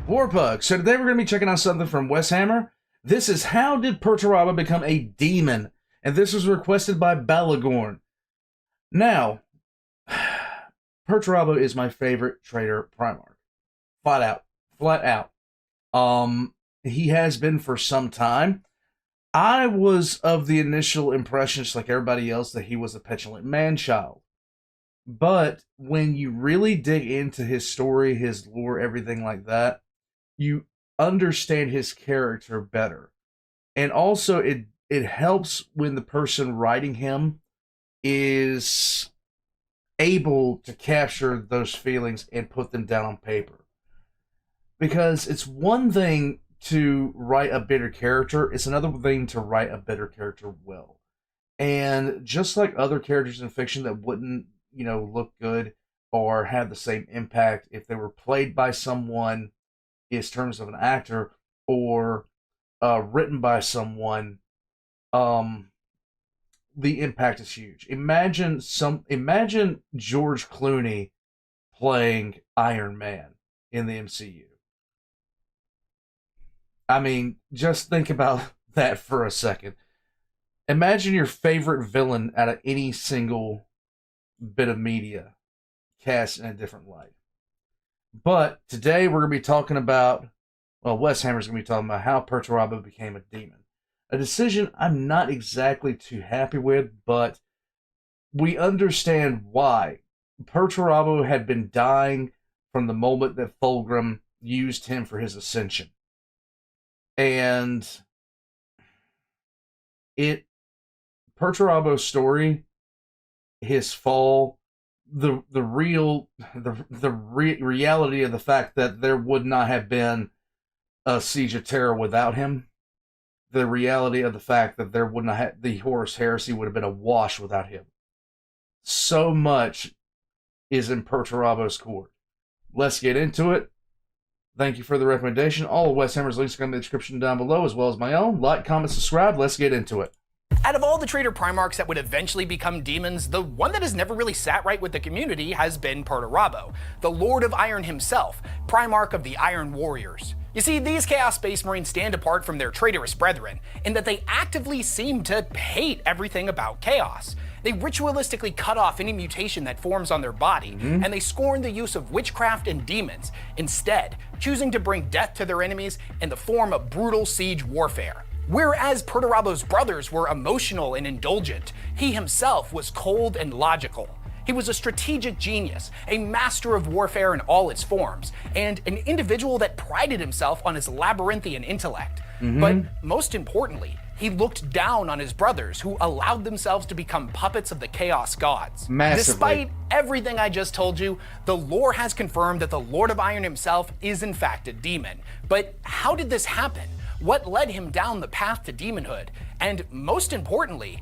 Warpug. So today we're going to be checking out something from WesHammer. This is How Did Perturabo Become a Demon? And this was requested by Balagorn. Now, Perturabo is my favorite trader Primarch. Flat out. He has been for some time. I was of the initial impression, just like everybody else, that he was a petulant man-child. But when you really dig into his story, his lore, everything like that, you understand his character better. And also, it helps when the person writing him is able to capture those feelings and put them down on paper. Because it's one thing to write a bitter character, it's another thing to write a bitter character well. And just like other characters in fiction that wouldn't, look good or have the same impact if they were played by someone in terms of an actor or written by someone, the impact is huge. Imagine George Clooney playing Iron Man in the MCU. I mean, just think about that for a second. Imagine your favorite villain out of any single bit of media cast in a different light. But today we're going to be talking about, WesHammer's going to be talking about how Perturabo became a demon. A decision I'm not exactly too happy with, but we understand why. Perturabo had been dying from the moment that Fulgrim used him for his ascension. And Perturabo's story, his fall, the reality of the fact that there would not have been a Siege of Terror without him, the reality of the fact that there would not have, the Horus Heresy would have been a wash without him. So much is in Perturabo's court. Let's get into it. Thank you for the recommendation. All of WesHammer's links are in the description down below, as well as my own. Like, comment, subscribe. Let's get into it. Out of all the Trader Primarchs that would eventually become demons, the one that has never really sat right with the community has been Perturabo, the Lord of Iron himself, Primarch of the Iron Warriors. You see, these Chaos Space Marines stand apart from their traitorous brethren in that they actively seem to hate everything about Chaos. They ritualistically cut off any mutation that forms on their body, and they scorn the use of witchcraft and demons, instead choosing to bring death to their enemies in the form of brutal siege warfare. Whereas Perturabo's brothers were emotional and indulgent, he himself was cold and logical. He was a strategic genius, a master of warfare in all its forms, and an individual that prided himself on his labyrinthian intellect. But most importantly, he looked down on his brothers who allowed themselves to become puppets of the Chaos Gods. Massively. Despite everything I just told you, the lore has confirmed that the Lord of Iron himself is in fact a demon. But how did this happen? What led him down the path to demonhood? And most importantly,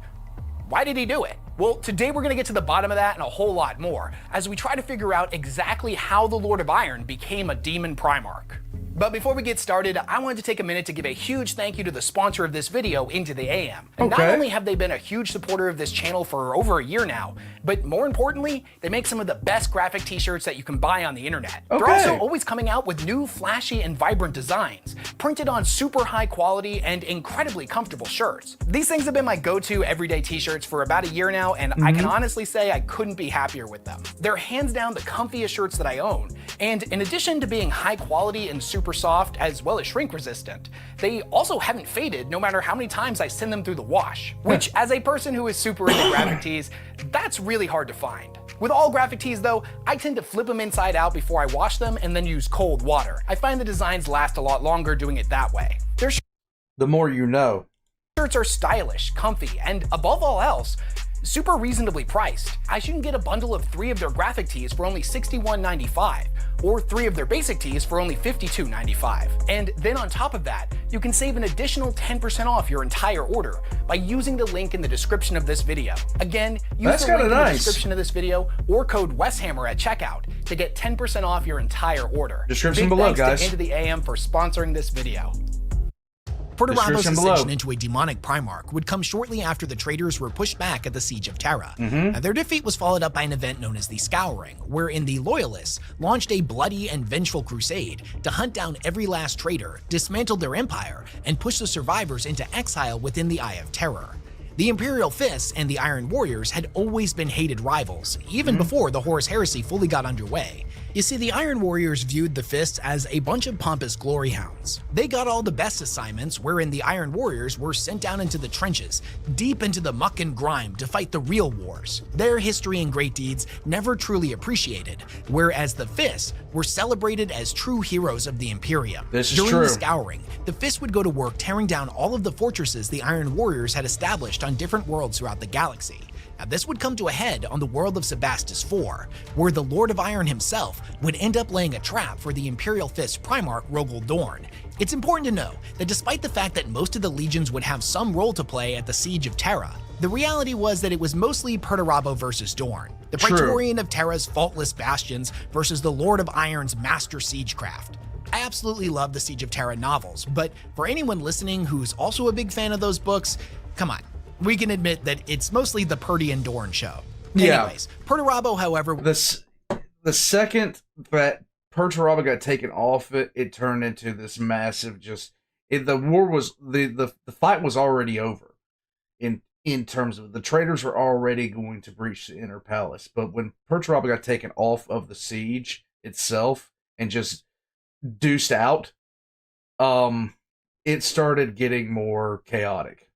why did he do it? Well, today we're going to get to the bottom of that and a whole lot more, as we try to figure out exactly how the Lord of Iron became a demon Primarch. But before we get started, I wanted to take a minute to give a huge thank you to the sponsor of this video, Into the AM. And not only have they been a huge supporter of this channel for over a year now, but more importantly, they make some of the best graphic t-shirts that you can buy on the internet. They're also always coming out with new flashy and vibrant designs, printed on super high quality and incredibly comfortable shirts. These things have been my go-to everyday t-shirts for about a year now, and I can honestly say I couldn't be happier with them. They're hands down the comfiest shirts that I own, and in addition to being high quality and super soft as well as shrink resistant, they also haven't faded no matter how many times I send them through the wash, which as a person who is super into graphic tees, that's really hard to find. With all graphic tees though, I tend to flip them inside out before I wash them and then use cold water. I find the designs last a lot longer doing it that way. The more you know. Shirts are stylish, comfy, and above all else, super reasonably priced, as you can get a bundle of 3 of their graphic tees for only $61.95, or 3 of their basic tees for only $52.95. And then on top of that, you can save an additional 10% off your entire order by using the link in the description of this video. Again, use the link in the description of this video or code WesHammer at checkout to get 10% off your entire order. Description below, guys. Thanks to Into the AM for sponsoring this video. Perturabo's Description below. ascension into a demonic Primarch would come shortly after the traitors were pushed back at the Siege of Terra. Their defeat was followed up by an event known as the Scouring, wherein the Loyalists launched a bloody and vengeful crusade to hunt down every last traitor, dismantle their empire, and push the survivors into exile within the Eye of Terror. The Imperial Fists and the Iron Warriors had always been hated rivals, even before the Horus Heresy fully got underway. You see, the Iron Warriors viewed the Fists as a bunch of pompous glory hounds. They got all the best assignments, wherein the Iron Warriors were sent down into the trenches, deep into the muck and grime to fight the real wars. Their history and great deeds never truly appreciated, whereas the Fists were celebrated as true heroes of the Imperium. This is During true. the Scouring, the Fists would go to work tearing down all of the fortresses the Iron Warriors had established on different worlds throughout the galaxy. Now, this would come to a head on the world of Sebastus IV, where the Lord of Iron himself would end up laying a trap for the Imperial Fist Primarch Rogel Dorn. It's important to know that despite the fact that most of the legions would have some role to play at the Siege of Terra, the reality was that it was mostly Perturabo versus Dorn, the True. Praetorian of Terra's faultless bastions versus the Lord of Iron's master siegecraft. I absolutely love the Siege of Terra novels, but for anyone listening who's also a big fan of those books, come on. We can admit that it's mostly the Purdy and Dorn show. Yeah. Anyways, Perturabo, however, The second that Perturabo got taken off it turned into this massive the war was the fight was already over in terms of the traitors were already going to breach the inner palace. But when Perturabo got taken off of the siege itself and just deuced out, it started getting more chaotic.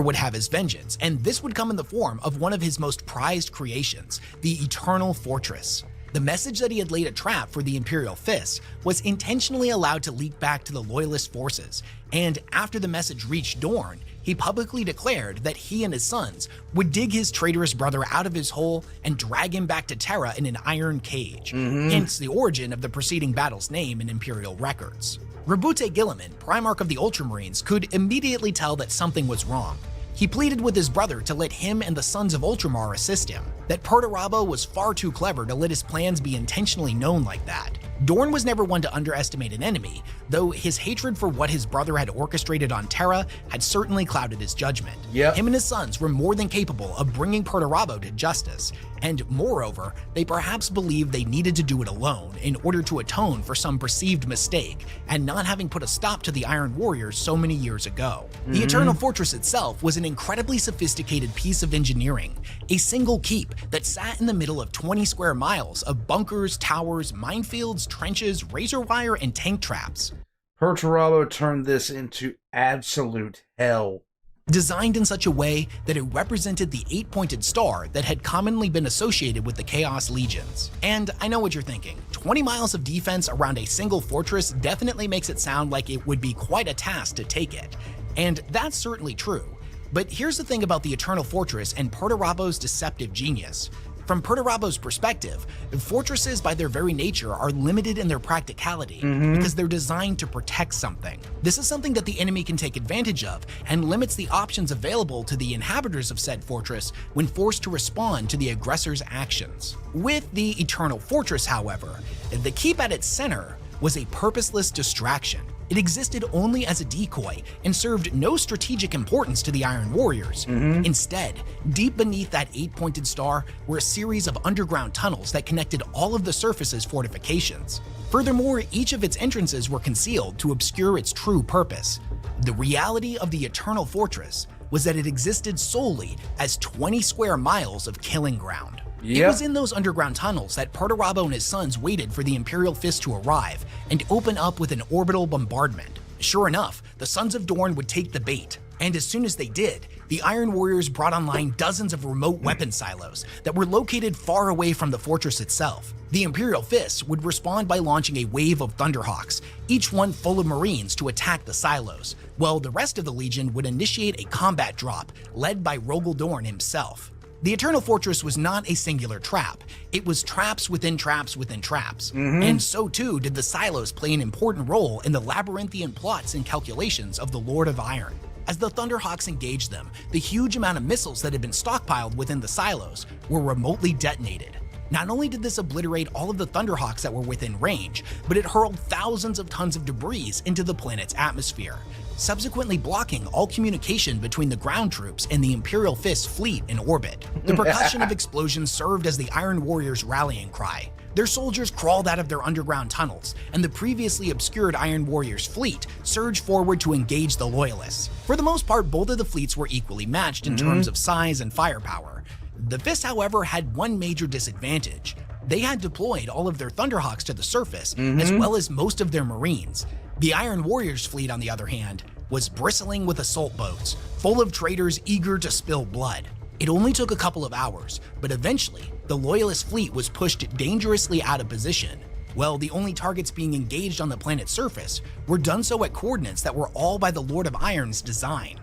would have his vengeance, and this would come in the form of one of his most prized creations, the Eternal Fortress. The message that he had laid a trap for the Imperial Fists was intentionally allowed to leak back to the Loyalist forces, and after the message reached Dorn, he publicly declared that he and his sons would dig his traitorous brother out of his hole and drag him back to Terra in an iron cage, hence the origin of the preceding battle's name in Imperial records. Rabute Gilliman, Primarch of the Ultramarines, could immediately tell that something was wrong. He pleaded with his brother to let him and the Sons of Ultramar assist him, that Perturabo was far too clever to let his plans be intentionally known like that. Dorn was never one to underestimate an enemy, though his hatred for what his brother had orchestrated on Terra had certainly clouded his judgment. Yep. Him and his sons were more than capable of bringing Perturabo to justice, and moreover, they perhaps believed they needed to do it alone in order to atone for some perceived mistake and not having put a stop to the Iron Warriors so many years ago. The Eternal Fortress itself was an incredibly sophisticated piece of engineering, a single keep that sat in the middle of 20 square miles of bunkers, towers, minefields, trenches, razor wire, and tank traps. Perturabo turned this into absolute hell. Designed in such a way that it represented the 8-pointed star that had commonly been associated with the Chaos Legions. And I know what you're thinking, 20 miles of defense around a single fortress definitely makes it sound like it would be quite a task to take it. And that's certainly true. But here's the thing about the Eternal Fortress and Perturabo's deceptive genius. From Perturabo's perspective, fortresses by their very nature are limited in their practicality because they're designed to protect something. This is something that the enemy can take advantage of and limits the options available to the inhabitants of said fortress when forced to respond to the aggressor's actions. With the Eternal Fortress, however, the keep at its center was a purposeless distraction. It existed only as a decoy and served no strategic importance to the Iron Warriors. Instead, deep beneath that 8-pointed star were a series of underground tunnels that connected all of the surface's fortifications. Furthermore, each of its entrances were concealed to obscure its true purpose. The reality of the Eternal Fortress was that it existed solely as 20 square miles of killing ground. It was in those underground tunnels that Perturabo and his sons waited for the Imperial Fist to arrive and open up with an orbital bombardment. Sure enough, the Sons of Dorn would take the bait, and as soon as they did, the Iron Warriors brought online dozens of remote weapon silos that were located far away from the fortress itself. The Imperial Fists would respond by launching a wave of Thunderhawks, each one full of Marines to attack the silos, while the rest of the Legion would initiate a combat drop led by Rogel Dorn himself. The Eternal Fortress was not a singular trap, it was traps within traps within traps, and so too did the silos play an important role in the labyrinthian plots and calculations of the Lord of Iron. As the Thunderhawks engaged them, the huge amount of missiles that had been stockpiled within the silos were remotely detonated. Not only did this obliterate all of the Thunderhawks that were within range, but it hurled thousands of tons of debris into the planet's atmosphere. subsequently blocking all communication between the ground troops and the Imperial Fist's fleet in orbit. The percussion of explosions served as the Iron Warriors' rallying cry. Their soldiers crawled out of their underground tunnels, and the previously obscured Iron Warriors' fleet surged forward to engage the Loyalists. For the most part, both of the fleets were equally matched in terms of size and firepower. The Fist, however, had one major disadvantage. They had deployed all of their Thunderhawks to the surface, as well as most of their Marines. The Iron Warriors' fleet, on the other hand, was bristling with assault boats, full of traitors eager to spill blood. It only took a couple of hours, but eventually, the Loyalist fleet was pushed dangerously out of position. Well, the only targets being engaged on the planet's surface were done so at coordinates that were all by the Lord of Iron's design.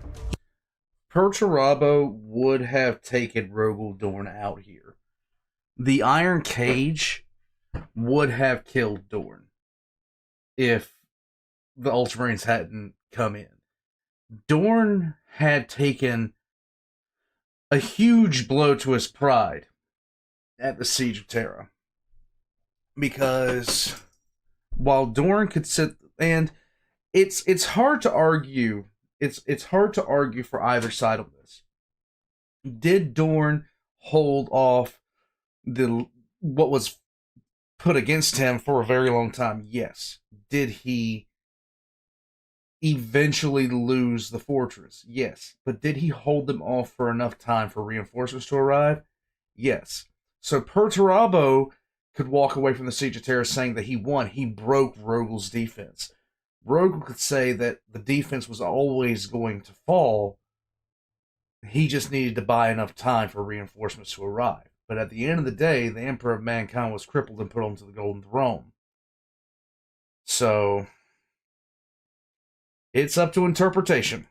Perturabo would have taken Rogel Dorn out here. The Iron Cage would have killed Dorn if the Ultramarines hadn't come in. Dorn had taken a huge blow to his pride at the Siege of Terra, because while Dorn could sit, and it's hard to argue, it's hard to argue for either side of this. Did Dorn hold off what was put against him for a very long time? Yes. Did he eventually lose the fortress? Yes. But did he hold them off for enough time for reinforcements to arrive? Yes. So Perturabo could walk away from the Siege of Terra saying that he won. He broke Rogel's defense. Rogel could say that the defense was always going to fall. He just needed to buy enough time for reinforcements to arrive. But at the end of the day, the Emperor of Mankind was crippled and put onto the Golden Throne. So it's up to interpretation.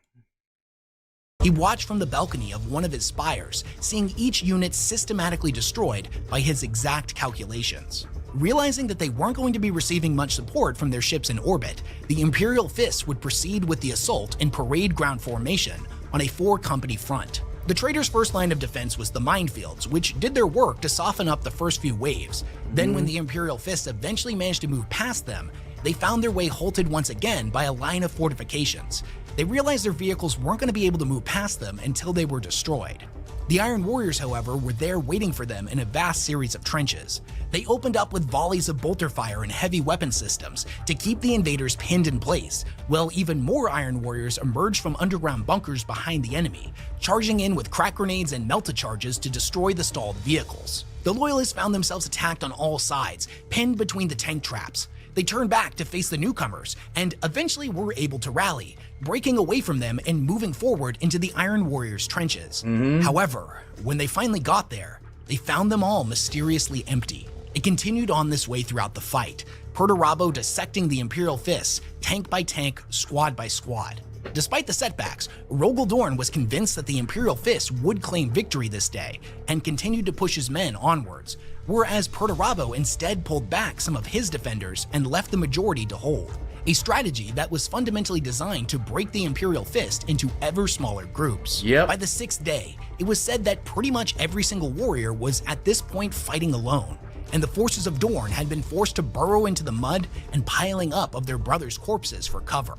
He watched from the balcony of one of his spires, seeing each unit systematically destroyed by his exact calculations. Realizing that they weren't going to be receiving much support from their ships in orbit, the Imperial Fist would proceed with the assault in parade ground formation on a 4-company front. The traitors' first line of defense was the minefields, which did their work to soften up the first few waves. Then when the Imperial Fist eventually managed to move past them, they found their way halted once again by a line of fortifications. They realized their vehicles weren't going to be able to move past them until they were destroyed. The Iron Warriors, however, were there waiting for them in a vast series of trenches. They opened up with volleys of bolter fire and heavy weapon systems to keep the invaders pinned in place, while even more Iron Warriors emerged from underground bunkers behind the enemy, charging in with crack grenades and melta charges to destroy the stalled vehicles. The Loyalists found themselves attacked on all sides, pinned between the tank traps. They turned back to face the newcomers, and eventually were able to rally, breaking away from them and moving forward into the Iron Warriors' trenches. However, when they finally got there, they found them all mysteriously empty. It continued on this way throughout the fight, Perturabo dissecting the Imperial Fists, tank by tank, squad by squad. Despite the setbacks, Rogel Dorn was convinced that the Imperial Fist would claim victory this day, and continued to push his men onwards, whereas Perturabo instead pulled back some of his defenders and left the majority to hold, a strategy that was fundamentally designed to break the Imperial Fist into ever smaller groups. By the 6th day, it was said that pretty much every single warrior was at this point fighting alone, and the forces of Dorn had been forced to burrow into the mud and piling up of their brothers' corpses for cover.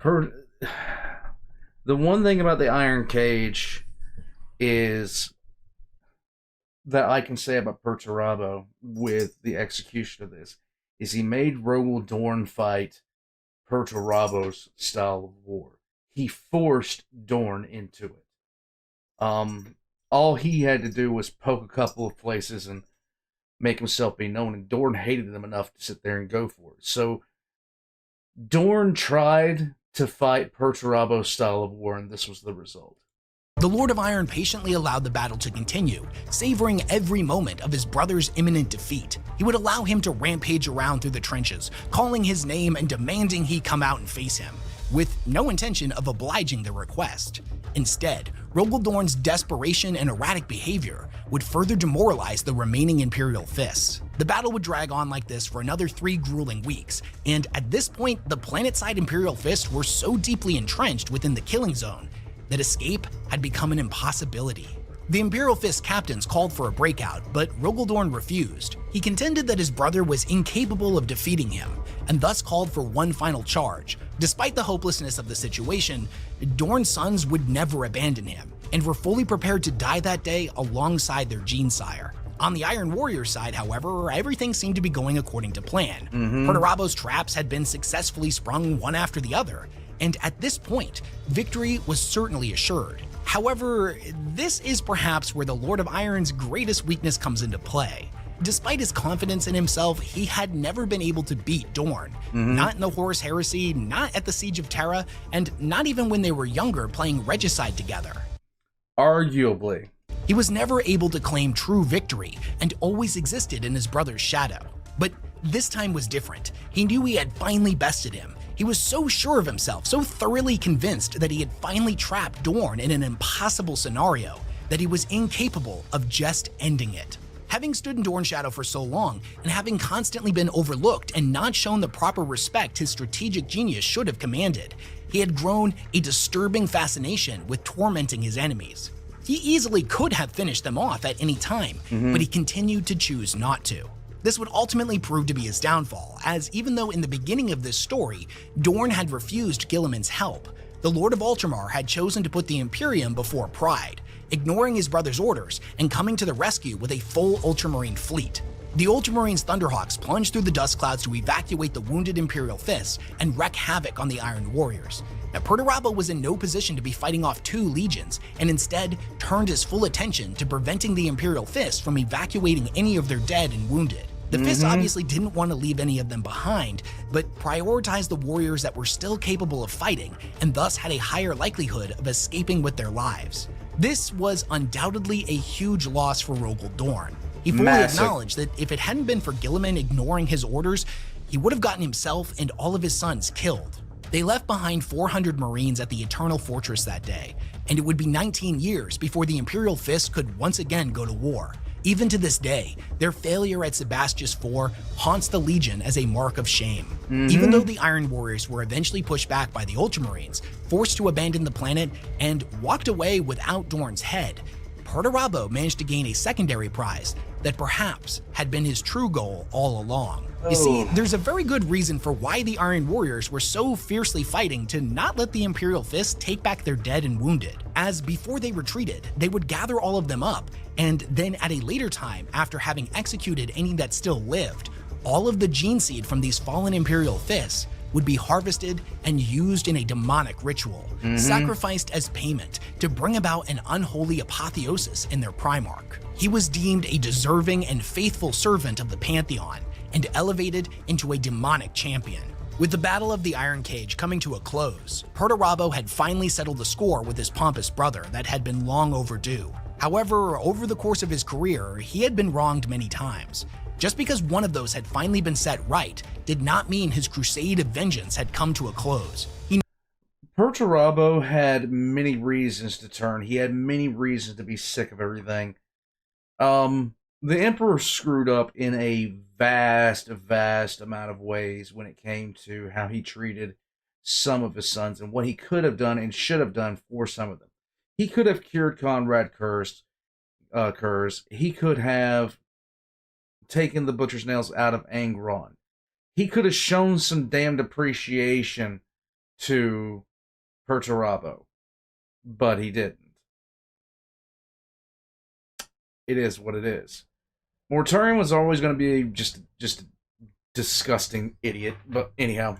The one thing about the Iron Cage is that I can say about Perturabo with the execution of this is he made Rogel Dorn fight Perturabo's style of war. He forced Dorn into it. All he had to do was poke a couple of places and make himself be known, and Dorn hated him enough to sit there and go for it. So Dorn tried to fight Perturabo's style of war, and this was the result. The Lord of Iron patiently allowed the battle to continue, savoring every moment of his brother's imminent defeat. He would allow him to rampage around through the trenches, calling his name and demanding he come out and face him, with no intention of obliging the request. Instead, Rogel Dorn's desperation and erratic behavior would further demoralize the remaining Imperial Fists. The battle would drag on like this for another 3 grueling weeks, and at this point, the planet-side Imperial Fists were so deeply entrenched within the killing zone that escape had become an impossibility. The Imperial Fist captains called for a breakout, but Rogaldorn refused. He contended that his brother was incapable of defeating him, and thus called for one final charge. Despite the hopelessness of the situation, Dorn's sons would never abandon him, and were fully prepared to die that day alongside their gene-sire. On the Iron Warrior side, however, everything seemed to be going according to plan. Perturabo's traps had been successfully sprung one after the other, and at this point, victory was certainly assured. However, this is perhaps where the Lord of Iron's greatest weakness comes into play. Despite his confidence in himself, he had never been able to beat Dorn. Not in the Horus Heresy, not at the Siege of Terra, and not even when they were younger playing Regicide together. Arguably. He was never able to claim true victory and always existed in his brother's shadow. But this time was different. He knew he had finally bested him. He was so sure of himself, so thoroughly convinced that he had finally trapped Dorn in an impossible scenario that he was incapable of just ending it. Having stood in Dorn's shadow for so long, and having constantly been overlooked and not shown the proper respect his strategic genius should have commanded, he had grown a disturbing fascination with tormenting his enemies. He easily could have finished them off at any time, but he continued to choose not to. This would ultimately prove to be his downfall, as even though in the beginning of this story, Dorn had refused Guilliman's help, the Lord of Ultramar had chosen to put the Imperium before pride, ignoring his brother's orders and coming to the rescue with a full Ultramarine fleet. The Ultramarines' Thunderhawks plunged through the dust clouds to evacuate the wounded Imperial Fists and wreak havoc on the Iron Warriors. Now, Perturabo was in no position to be fighting off 2 legions, and instead turned his full attention to preventing the Imperial Fists from evacuating any of their dead and wounded. The Fists obviously didn't want to leave any of them behind, but prioritized the warriors that were still capable of fighting, and thus had a higher likelihood of escaping with their lives. This was undoubtedly a huge loss for Rogal Dorn. He fully acknowledged that if it hadn't been for Guilliman ignoring his orders, he would have gotten himself and all of his sons killed. They left behind 400 Marines at the Eternal Fortress that day, and it would be 19 years before the Imperial Fist could once again go to war. Even to this day, their failure at Sebastius IV haunts the Legion as a mark of shame. Even though the Iron Warriors were eventually pushed back by the Ultramarines, forced to abandon the planet, and walked away without Dorn's head, Perturabo managed to gain a secondary prize that perhaps had been his true goal all along. You see, there's a very good reason for why the Iron Warriors were so fiercely fighting to not let the Imperial Fist take back their dead and wounded, as before they retreated, they would gather all of them up, and then at a later time, after having executed any that still lived, all of the gene seed from these fallen Imperial Fists would be harvested and used in a demonic ritual, sacrificed as payment to bring about an unholy apotheosis in their Primarch. He was deemed a deserving and faithful servant of the Pantheon, and elevated into a demonic champion. With the Battle of the Iron Cage coming to a close, Perturabo had finally settled the score with his pompous brother that had been long overdue. However, over the course of his career, he had been wronged many times. Just because one of those had finally been set right did not mean his crusade of vengeance had come to a close. Perturabo had many reasons to turn. He had many reasons to be sick of everything. The Emperor screwed up in a vast amount of ways when it came to how he treated some of his sons and what he could have done and should have done for some of them. He could have cured Conrad Kurz. He could have taken the Butcher's Nails out of Angron. He could have shown some damned appreciation to Perturabo, but he didn't. It is what it is. Mortarion was always going to be just a disgusting idiot, but anyhow.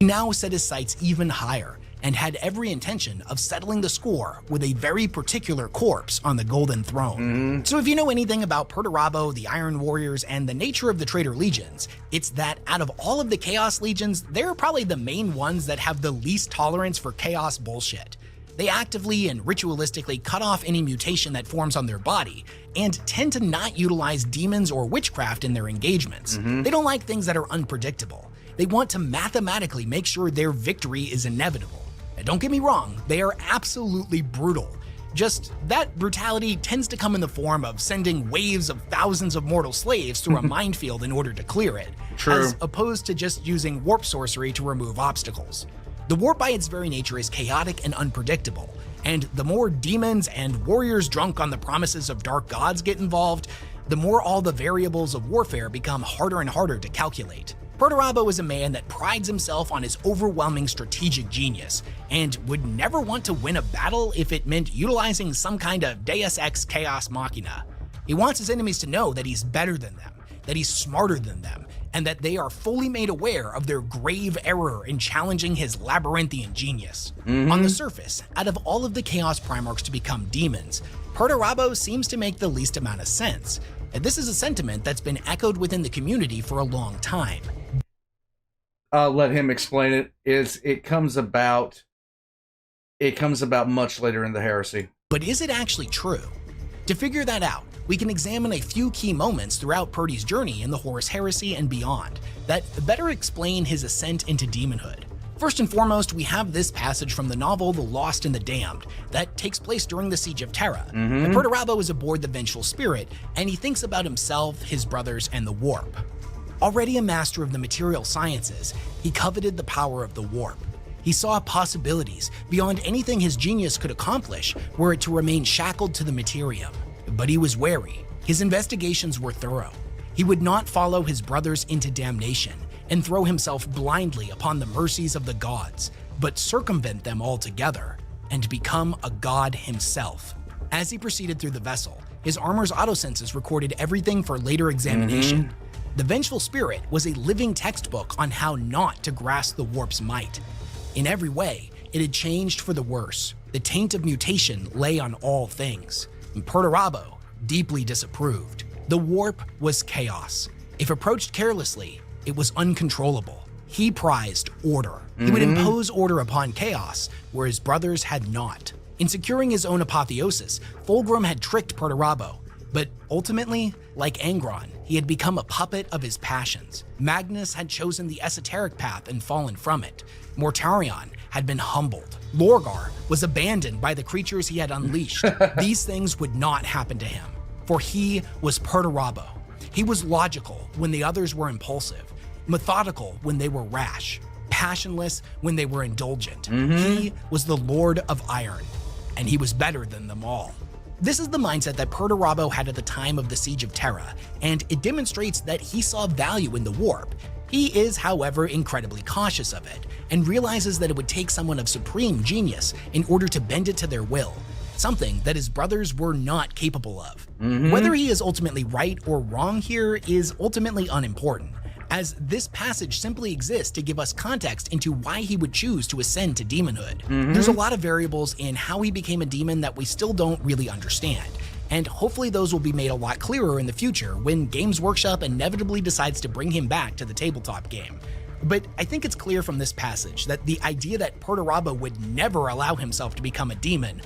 He now set his sights even higher and had every intention of settling the score with a very particular corpse on the Golden Throne. So if you know anything about Perturabo, the Iron Warriors, and the nature of the Traitor Legions, it's that out of all of the Chaos Legions, they're probably the main ones that have the least tolerance for chaos bullshit. They actively and ritualistically cut off any mutation that forms on their body, and tend to not utilize demons or witchcraft in their engagements. They don't like things that are unpredictable. They want to mathematically make sure their victory is inevitable. Now, don't get me wrong, they are absolutely brutal. Just that brutality tends to come in the form of sending waves of thousands of mortal slaves through a minefield in order to clear it, as opposed to just using warp sorcery to remove obstacles. The warp by its very nature is chaotic and unpredictable, And the more demons and warriors drunk on the promises of dark gods get involved, the more all the variables of warfare become harder and harder to calculate. Perturabo is a man that prides himself on his overwhelming strategic genius, and would never want to win a battle if it meant utilizing some kind of Deus Ex Chaos Machina. He wants his enemies to know that he's better than them, that he's smarter than them, and that they are fully made aware of their grave error in challenging his labyrinthian genius. On the surface, out of all of the Chaos Primarchs to become demons, Perturabo seems to make the least amount of sense. And this is a sentiment that's been echoed within the community for a long time. Let him explain it. It comes about much later in the heresy. But is it actually true? To figure that out, we can examine a few key moments throughout Purdy's journey in the Horus Heresy and beyond that better explain his ascent into demonhood. First and foremost, we have this passage from the novel The Lost and the Damned that takes place during the Siege of Terra. And Perturabo is aboard the Vengeful Spirit, and he thinks about himself, his brothers, and the warp. Already a master of the material sciences, he coveted the power of the warp. He saw possibilities beyond anything his genius could accomplish were it to remain shackled to the materium. But he was wary. His investigations were thorough. He would not follow his brothers into damnation and throw himself blindly upon the mercies of the gods, but circumvent them altogether and become a god himself. As he proceeded through the vessel, his armor's autosenses recorded everything for later examination. The Vengeful Spirit was a living textbook on how not to grasp the warp's might. In every way, it had changed for the worse. The taint of mutation lay on all things, and Perturabo deeply disapproved. The warp was chaos. If approached carelessly, it was uncontrollable. He prized order. He would impose order upon chaos, where his brothers had not. In securing his own Apotheosis, Fulgrim had tricked Perturabo, but ultimately, like Angron, he had become a puppet of his passions. Magnus had chosen the esoteric path and fallen from it. Mortarion had been humbled. Lorgar was abandoned by the creatures he had unleashed. These things would not happen to him, for he was Perturabo. He was logical when the others were impulsive, methodical when they were rash, passionless when they were indulgent. He was the Lord of Iron, and he was better than them all. This is the mindset that Perturabo had at the time of the Siege of Terra, and it demonstrates that he saw value in the warp. He is, however, incredibly cautious of it, and realizes that it would take someone of supreme genius in order to bend it to their will, something that his brothers were not capable of. Whether he is ultimately right or wrong here is ultimately unimportant, as this passage simply exists to give us context into why he would choose to ascend to demonhood. There's a lot of variables in how he became a demon that we still don't really understand, and hopefully those will be made a lot clearer in the future when Games Workshop inevitably decides to bring him back to the tabletop game. But I think it's clear from this passage that the idea that Perturabo would never allow himself to become a demon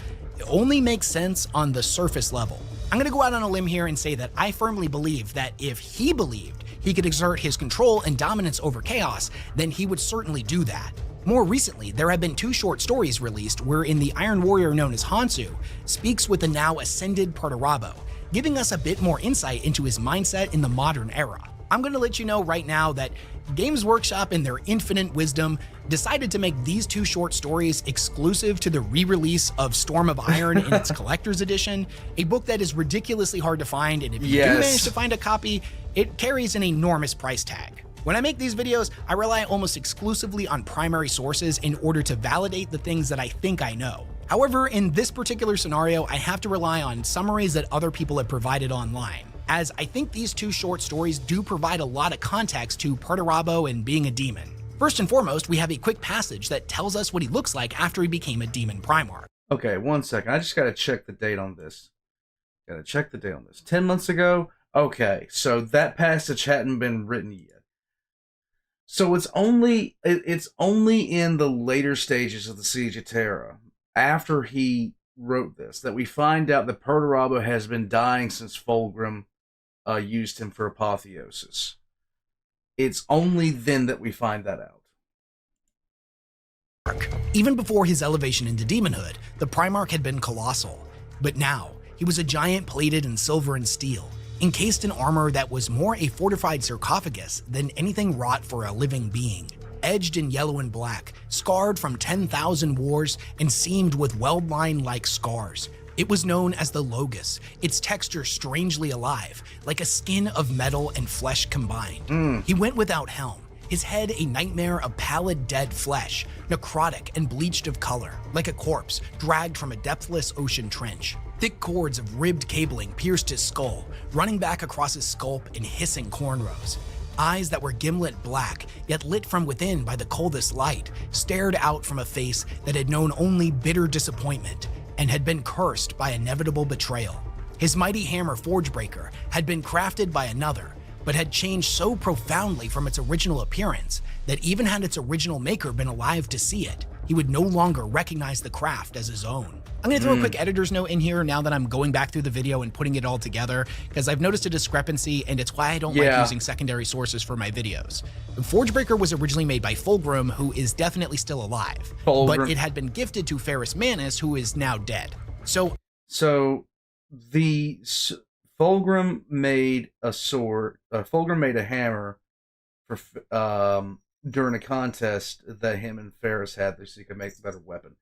only makes sense on the surface level. I'm gonna go out on a limb here and say that I firmly believe that if he believed he could exert his control and dominance over chaos, then he would certainly do that. More recently, there have been 2 short stories released wherein the Iron Warrior known as Hansu speaks with the now ascended Perturabo, giving us a bit more insight into his mindset in the modern era. I'm going to let you know right now that Games Workshop, in their infinite wisdom, decided to make these 2 short stories exclusive to the re-release of Storm of Iron in its collector's edition, a book that is ridiculously hard to find, and if you do manage to find a copy, it carries an enormous price tag. When I make these videos, I rely almost exclusively on primary sources in order to validate the things that I think I know. However, in this particular scenario, I have to rely on summaries that other people have provided online, as I think these 2 short stories do provide a lot of context to Perturabo and being a demon. First and foremost, we have a quick passage that tells us what he looks like after he became a demon Primarch. Okay, 1 second. I just gotta check the date on this. 10 months ago? Okay, so that passage hadn't been written yet. So it's only in the later stages of the Siege of Terra, after he wrote this, that we find out that Perturabo has been dying since Fulgrim used him for Apotheosis. It's only then that we find that out. Even before his elevation into demonhood, the Primarch had been colossal, but now he was a giant plated in silver and steel, encased in armor that was more a fortified sarcophagus than anything wrought for a living being. edged in yellow and black, scarred from 10,000 wars, and seamed with weld line-like scars. It was known as the Logos, its texture strangely alive, like a skin of metal and flesh combined. He went without helm, his head a nightmare of pallid dead flesh, necrotic and bleached of color, like a corpse dragged from a depthless ocean trench. Thick cords of ribbed cabling pierced his skull, running back across his scalp in hissing cornrows. Eyes that were gimlet black, yet lit from within by the coldest light, stared out from a face that had known only bitter disappointment and had been cursed by inevitable betrayal. His mighty hammer Forgebreaker had been crafted by another, but had changed so profoundly from its original appearance that even had its original maker been alive to see it, he would no longer recognize the craft as his own. I'm gonna throw a quick editor's note in here now that I'm going back through the video and putting it all together, because I've noticed a discrepancy, and it's why I don't like using secondary sources for my videos. Forgebreaker was originally made by Fulgrim, who is definitely still alive, but it had been gifted to Ferrus Manus, who is now dead. So the Fulgrim made a sword. Fulgrim made a hammer for during a contest that him and Ferrus had, so he could make a better weapon.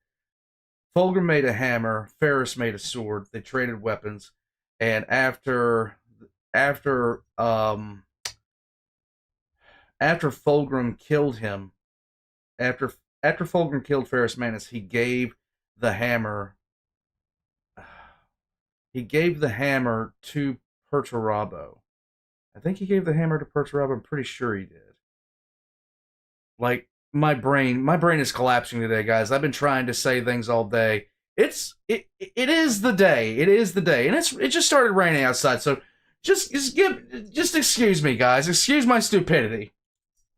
Fulgrim made a hammer, Ferrus made a sword. They traded weapons, and after Fulgrim killed him, after Fulgrim killed Ferrus Manus, he gave the hammer to Perturabo. I think he gave the hammer to Perturabo. I'm pretty sure he did. Like, my brain is collapsing today, guys. I've been trying to say things all day. It is the day. It is the day, and it just started raining outside. So just excuse me, guys. Excuse my stupidity.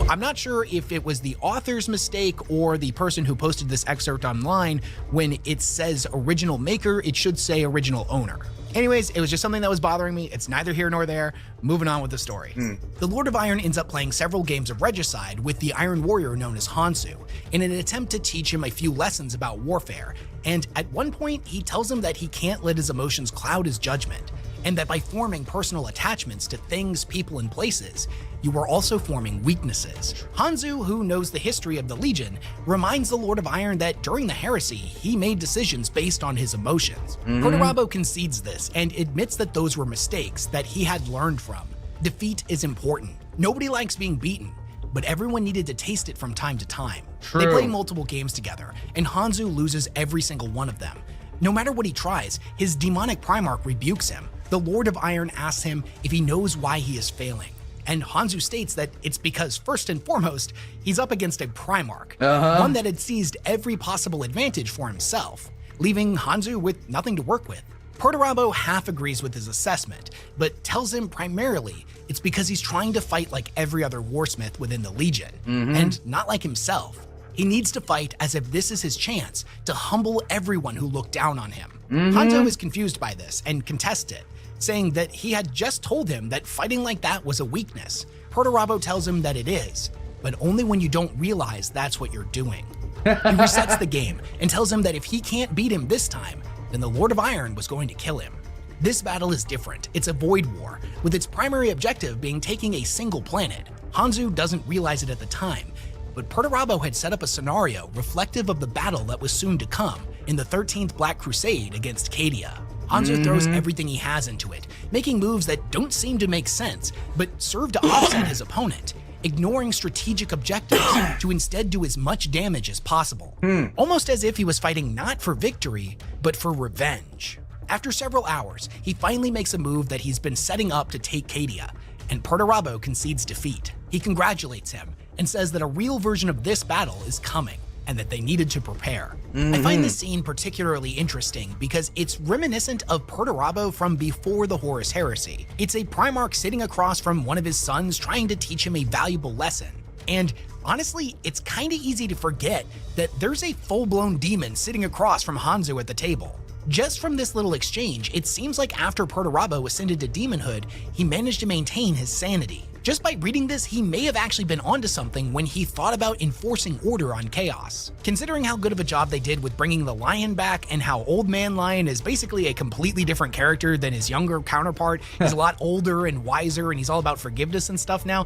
I'm not sure if it was the author's mistake or the person who posted this excerpt online. When it says original maker, it should say original owner. Anyways, it was just something that was bothering me. It's neither here nor there. Moving on with the story. The Lord of Iron ends up playing several games of regicide with the Iron Warrior known as Hansu in an attempt to teach him a few lessons about warfare. And at one point, he tells him that he can't let his emotions cloud his judgment, and that by forming personal attachments to things, people, and places, you are also forming weaknesses. Hansu, who knows the history of the Legion, reminds the Lord of Iron that during the heresy, he made decisions based on his emotions. Perturabo concedes this and admits that those were mistakes that he had learned from. Defeat is important. Nobody likes being beaten, but everyone needed to taste it from time to time. They play multiple games together, and Hansu loses every single one of them. No matter what he tries, his demonic Primarch rebukes him. The Lord of Iron asks him if he knows why he is failing, and Hansu states that it's because, first and foremost, he's up against a Primarch, one that had seized every possible advantage for himself, leaving Hansu with nothing to work with. Perturabo half agrees with his assessment, but tells him primarily it's because he's trying to fight like every other warsmith within the Legion, and not like himself. He needs to fight as if this is his chance to humble everyone who looked down on him. Hansu is confused by this and contests it, saying that he had just told him that fighting like that was a weakness. Perturabo tells him that it is, but only when you don't realize that's what you're doing. He resets the game and tells him that if he can't beat him this time, then the Lord of Iron was going to kill him. This battle is different. It's a void war, with its primary objective being taking a single planet. Hansu doesn't realize it at the time, but Perturabo had set up a scenario reflective of the battle that was soon to come in the 13th Black Crusade against Cadia. Hansu throws everything he has into it, making moves that don't seem to make sense, but serve to offset his opponent, ignoring strategic objectives to instead do as much damage as possible. Almost as if he was fighting not for victory, but for revenge. After several hours, he finally makes a move that he's been setting up to take Cadia, and Perturabo concedes defeat. He congratulates him and says that a real version of this battle is coming, and that they needed to prepare. I find this scene particularly interesting because it's reminiscent of Perturabo from before the Horus Heresy. It's a Primarch sitting across from one of his sons trying to teach him a valuable lesson. And honestly, it's kinda easy to forget that there's a full-blown demon sitting across from Hansu at the table. Just from this little exchange, it seems like after Perturabo ascended to demonhood, he managed to maintain his sanity. Just by reading this, he may have actually been onto something when he thought about enforcing order on chaos. Considering how good of a job they did with bringing the Lion back, and how Old Man Lion is basically a completely different character than his younger counterpart, he's a lot older and wiser, and he's all about forgiveness and stuff now.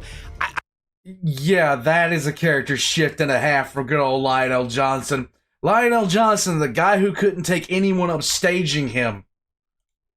Yeah, that is a character shift and a half for good old Lionel Johnson. Lionel Johnson, the guy who couldn't take anyone up staging him.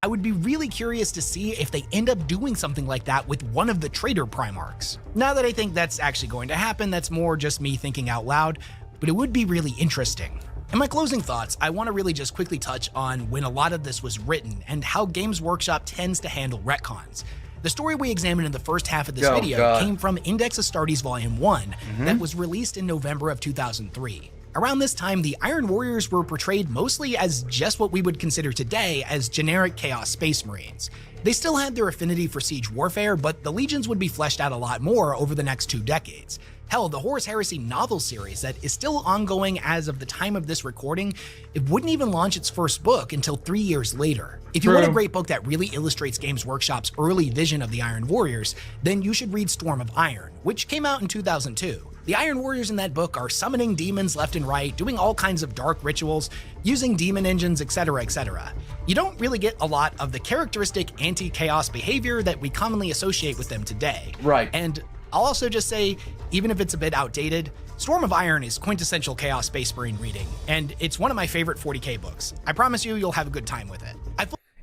I would be really curious to see if they end up doing something like that with one of the traitor Primarchs. Not that I think that's actually going to happen, that's more just me thinking out loud, but it would be really interesting. In my closing thoughts, I want to really just quickly touch on when a lot of this was written and how Games Workshop tends to handle retcons. The story we examined in the first half of this video came from Index Astartes Volume 1 that was released in November of 2003. Around this time, the Iron Warriors were portrayed mostly as just what we would consider today as generic Chaos Space Marines. They still had their affinity for siege warfare, but the legions would be fleshed out a lot more over the next 2 decades. Hell, the Horus Heresy novel series that is still ongoing as of the time of this recording, it wouldn't even launch its first book until 3 years later. If you want a great book that really illustrates Games Workshop's early vision of the Iron Warriors, then you should read Storm of Iron, which came out in 2002. The Iron Warriors in that book are summoning demons left and right, doing all kinds of dark rituals, using demon engines, etc., etc. You don't really get a lot of the characteristic anti-chaos behavior that we commonly associate with them today. Right. And I'll also just say, even if it's a bit outdated, Storm of Iron is quintessential Chaos Space Marine reading, and it's one of my favorite 40k books. I promise you'll have a good time with it.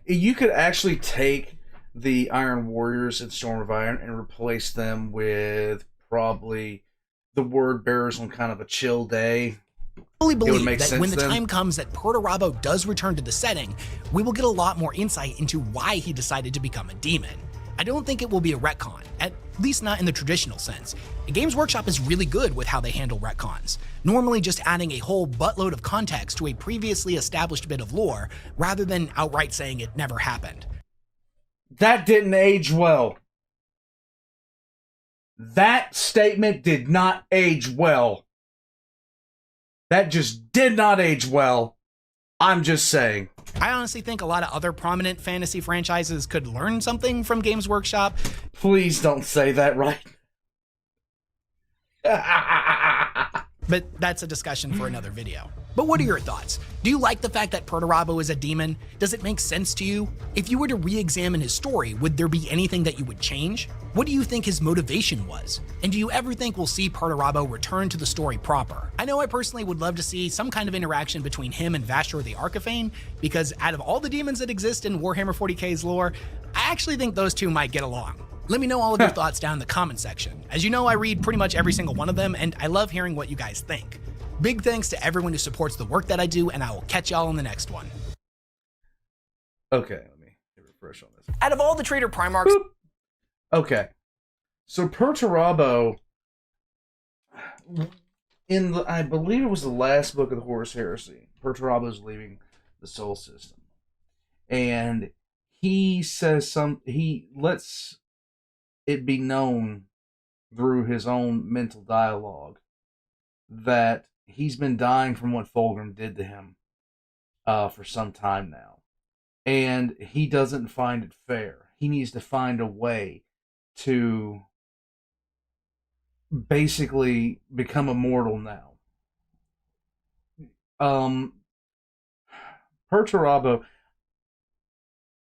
You could actually take the Iron Warriors in Storm of Iron and replace them with probably the Word Bearers on kind of a chill day. I fully believe that when the time comes that Perturabo does return to the setting, we will get a lot more insight into why he decided to become a demon. I don't think it will be a retcon, at least not in the traditional sense. And Games Workshop is really good with how they handle retcons, normally just adding a whole buttload of context to a previously established bit of lore, rather than outright saying it never happened. That didn't age well. That statement did not age well. That just did not age well. I'm just saying. I honestly think a lot of other prominent fantasy franchises could learn something from Games Workshop. Please don't say that right. But that's a discussion for another video. But what are your thoughts? Do you like the fact that Perturabo is a demon? Does it make sense to you? If you were to re-examine his story, would there be anything that you would change? What do you think his motivation was? And do you ever think we'll see Perturabo return to the story proper? I know I personally would love to see some kind of interaction between him and Vasher the Archiphane, because out of all the demons that exist in Warhammer 40k's lore, I actually think those two might get along. Let me know all of your thoughts down in the comment section. As you know, I read pretty much every single one of them, and I love hearing what you guys think. Big thanks to everyone who supports the work that I do, and I will catch y'all in the next one. Okay, let me hit refresh on this. Out of all the Traitor Primarchs... Boop. Okay. So Perturabo, in the, I believe it was the last book of the Horus Heresy, Perturabo's leaving the Sol System. And he says he lets it be known through his own mental dialogue that he's been dying from what Fulgrim did to him for some time now. And he doesn't find it fair. He needs to find a way to basically become immortal now. Perturabo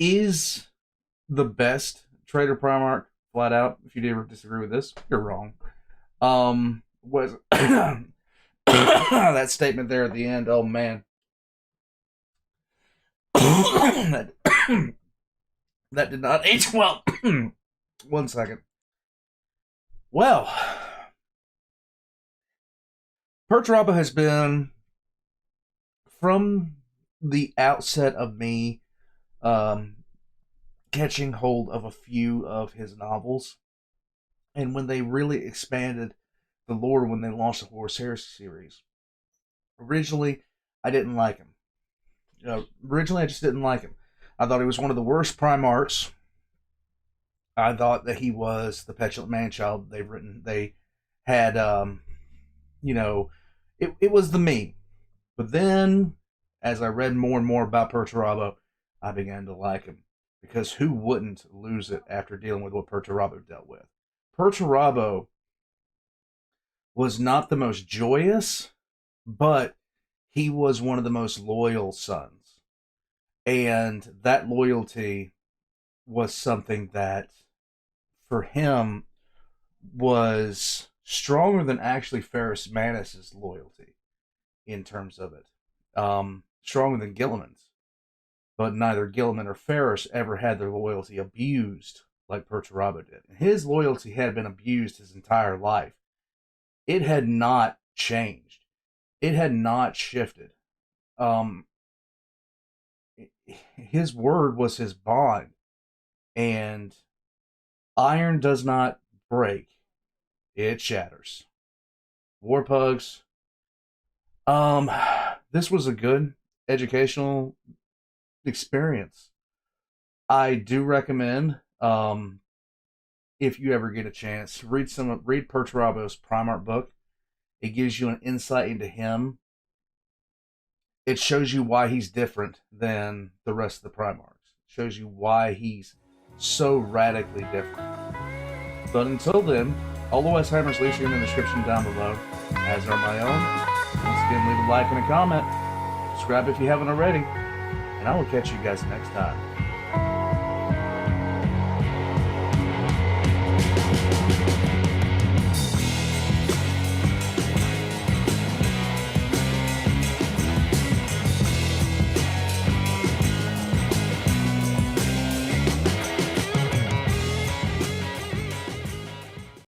is the best Traitor Primarch, flat out. If you ever disagree with this, you're wrong. Was that statement there at the end? Oh man, that did not age well. 1 second. Well, Perturabo has been, from the outset of me catching hold of a few of his novels, and when they really expanded the lore when they launched the Horus Heresy series. Originally, I didn't like him. Originally, I just didn't like him. I thought he was one of the worst Primarchs. I thought that he was the petulant man-child they've written. They had, it was the meme. But then, as I read more and more about Perturabo, I began to like him. Because who wouldn't lose it after dealing with what Perturabo dealt with? Perturabo was not the most joyous, but he was one of the most loyal sons. And that loyalty was something that, for him, was stronger than actually Ferrus Manus's loyalty in terms of it. Stronger than Gilliman's. But neither Gilliman or Ferrus ever had their loyalty abused like Perturabo did. His loyalty had been abused his entire life. It had not changed. It had not shifted. His word was his bond. And iron does not break. It shatters. Warpugs. This was a good educational experience. I do recommend, if you ever get a chance, read Perturabo's Primarch book. It gives you an insight into him. It shows you why he's different than the rest of the Primarchs. It shows you why he's so radically different. But until then, all the WesHammers links are in the description down below, as are my own. Once again, leave a like and a comment. Subscribe if you haven't already. And I will catch you guys next time.